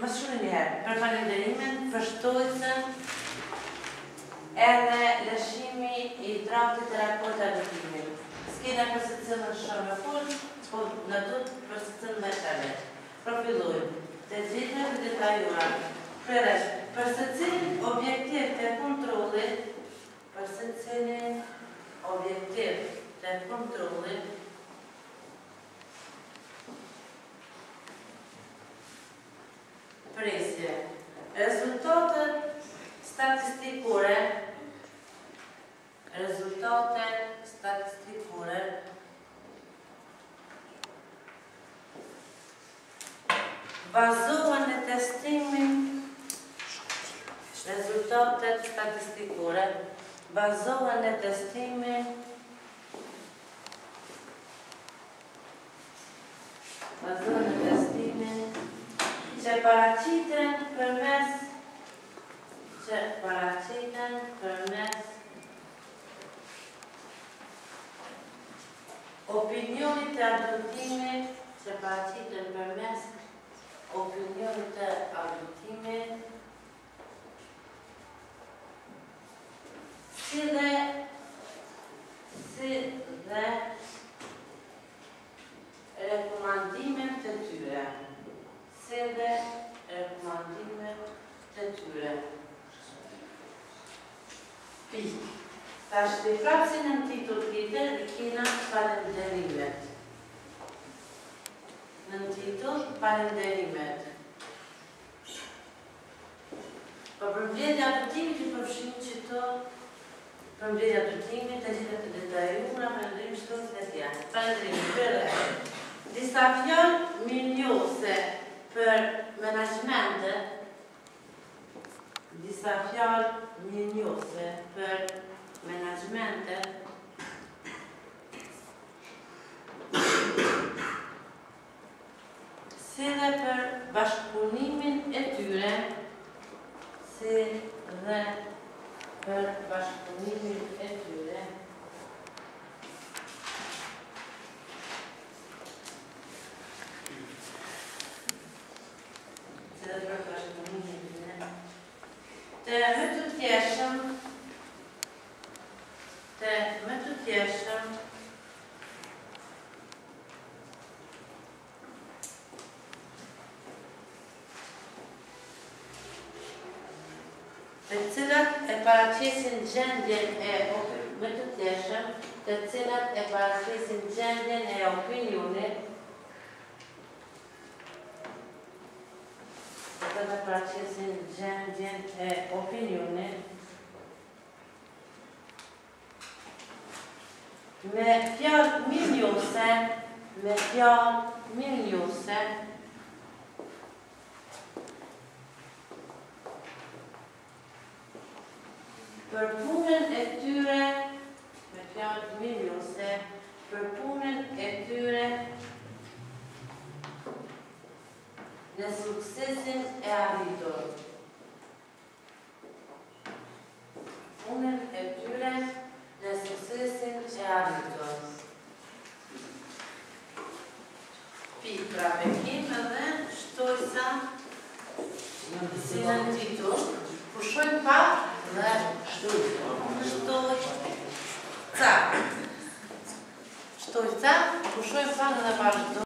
më shumë njëherë, për falenderimin, për shtojtën, edhe lëshimi i draftit të raport të adoptimit. S'kena për se cilën shumë e full, po në dutë për se cilën me shave. Profilojmë, të gjithme të detajuar, për se cilin objektiv të kontrolit, presje, rezultatet statistikore, bazohen në testimin, rezultatet statistikore, bazohen në testimin, që paraqiten përmes opinionit të adoptimit, si dhe rekomandimet të tyre. Ta shtifrapsin në titull tjetër i kina falenderimet. Po përmbledhja adoptimit i përfshin që to përmbledhja adoptimit të gjithë të detajumra, falenderim shtosit e tja. Falenderim për disa fjallë minjose për menaxhmentet, si dhe për bashkëpunimin e tyre, të më të tjeshëm të cilat e paraqesin gjendjen e opinionit, me fjallë minjose, për punën e tyre, në suksesin e arritur. Pra pekim edhe shtoj sa si në titull, pushojmë pak dhe shtoj ca, pushojmë pak dhe vazhdojmë.